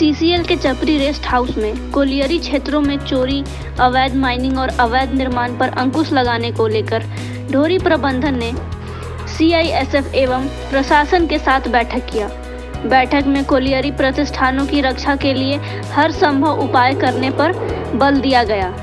CCL के Chapri rest house में colliery क्षेत्रों में चोरी, अवैध माइनिंग और अवैध निर्माण पर अंकुश लगाने को लेकर ढोरी प्रबंधन ने सीआईएसएफ एवं प्रशासन के साथ बैठक किया। बैठक में कोलियरी प्रतिष्ठानों की रक्षा के लिए हर संभव उपाय करने पर बल दिया गया।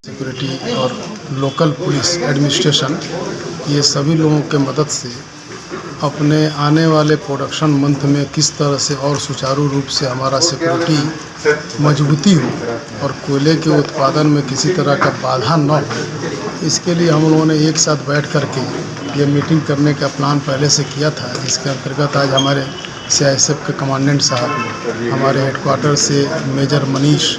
सिक्योरिटी और लोकल पुलिस एडमिनिस्ट्रेशन ये सभी लोगों के मदद से अपने आने वाले प्रोडक्शन मंथ में किस तरह से और सुचारू रूप से हमारा सिक्योरिटी मजबूती हो और कोयले के उत्पादन में किसी तरह का बाधा न हो, इसके लिए हम लोगों ने एक साथ बैठ करके ये मीटिंग करने का प्लान पहले से किया था, जिसके अंतर्गत आज हमारे सीआईएसएफ के कमांडेंट साहब, हमारे हेडक्वार्टर से मेजर मनीष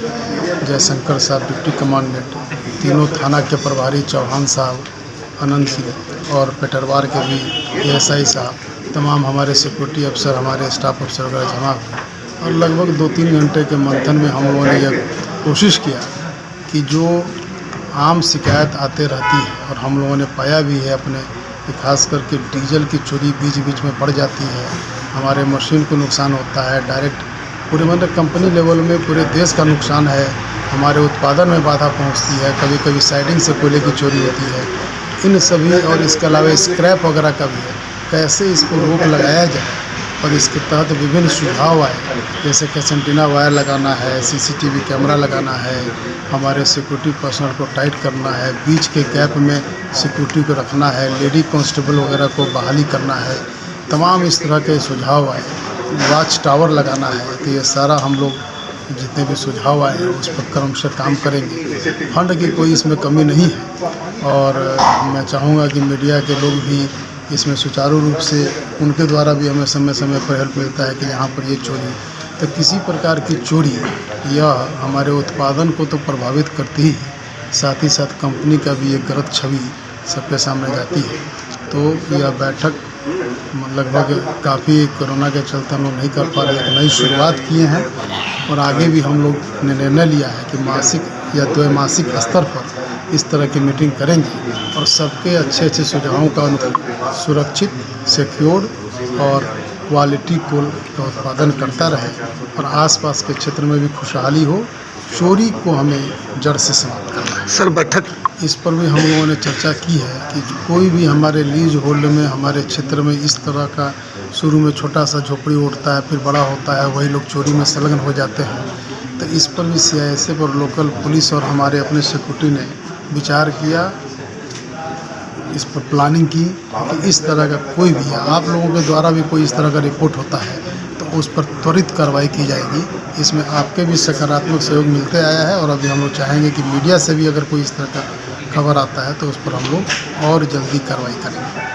जयशंकर साहब डिप्टी कमांडेंट, तीनों थाना के प्रभारी चौहान साहब, आनंद सिंह और पेटरवार के भी एएसआई साहब, तमाम हमारे सिक्योरिटी अफसर, हमारे स्टाफ अफसर वगैरह जमा हुए और लगभग 2-3 घंटे के मंथन में हम लोगों ने यह कोशिश किया कि जो आम शिकायत आते रहती है और हम लोगों ने पाया भी है अपने कि खास करके डीजल की चोरी बीच बीच में बढ़ जाती है, हमारे मशीन को नुकसान होता है, डायरेक्ट पूरे मतलब कंपनी लेवल में पूरे देश का नुकसान है, हमारे उत्पादन में बाधा पहुंचती है, कभी कभी साइडिंग से कोयले की चोरी होती है, इन सभी और इसके अलावा स्क्रैप वगैरह का भी है। कैसे इस पर रोक लगाया जाए और इसके तहत विभिन्न सुझाव आए, जैसे कि सेंटिना वायर लगाना है, सीसीटीवी कैमरा लगाना है, हमारे सिक्योरिटी पर्सनल को टाइट करना है, बीच के गैप में सिक्योरिटी को रखना है, लेडी कांस्टेबल वगैरह को बहाली करना है, तमाम इस तरह के सुझाव आए, वॉच टावर लगाना है। तो ये सारा हम लोग जितने भी सुझाव आए हैं उस पर क्रमशः काम करेंगे। फंड की कोई इसमें कमी नहीं है और मैं चाहूँगा कि मीडिया के लोग भी इसमें सुचारू रूप से, उनके द्वारा भी हमें समय समय पर हेल्प मिलता है कि यहाँ पर ये चोरी, तो किसी प्रकार की चोरी यह हमारे उत्पादन को तो प्रभावित करती ही है, साथ ही साथ कंपनी का भी एक गलत छवि सबके सामने जाती है। तो यह बैठक लगभग काफ़ी कोरोना के चलते हम लोग नहीं कर पा रहे, नई शुरुआत किए हैं और आगे भी हम लोग ने निर्णय लिया है कि मासिक या द्वैमासिक स्तर पर इस तरह की मीटिंग करेंगे और सबके अच्छे सुझावों का सुरक्षित, सिक्योर और क्वालिटी कोल का उत्पादन करता रहे और आसपास के क्षेत्र में भी खुशहाली हो। चोरी को हमें जड़ से समाप्त करना है। सर, बैठक इस पर भी हम लोगों ने चर्चा की है कि कोई भी हमारे लीज होल्ड में हमारे क्षेत्र में इस तरह का शुरू में छोटा सा झोपड़ी उठता है, फिर बड़ा होता है, वही लोग चोरी में संलग्न हो जाते हैं। तो इस पर भी सीआईएसएफ और लोकल पुलिस और हमारे अपने सिक्योरिटी ने विचार किया, इस पर प्लानिंग की कि इस तरह का कोई भी आप लोगों के द्वारा भी कोई इस तरह का रिपोर्ट होता है तो उस पर त्वरित कार्रवाई की जाएगी। इसमें आपके भी सकारात्मक सहयोग मिलते आया है और अभी हम लोग चाहेंगे कि मीडिया से भी अगर कोई इस तरह का खबर आता है तो उस पर हम लोग और जल्दी कार्रवाई करेंगे।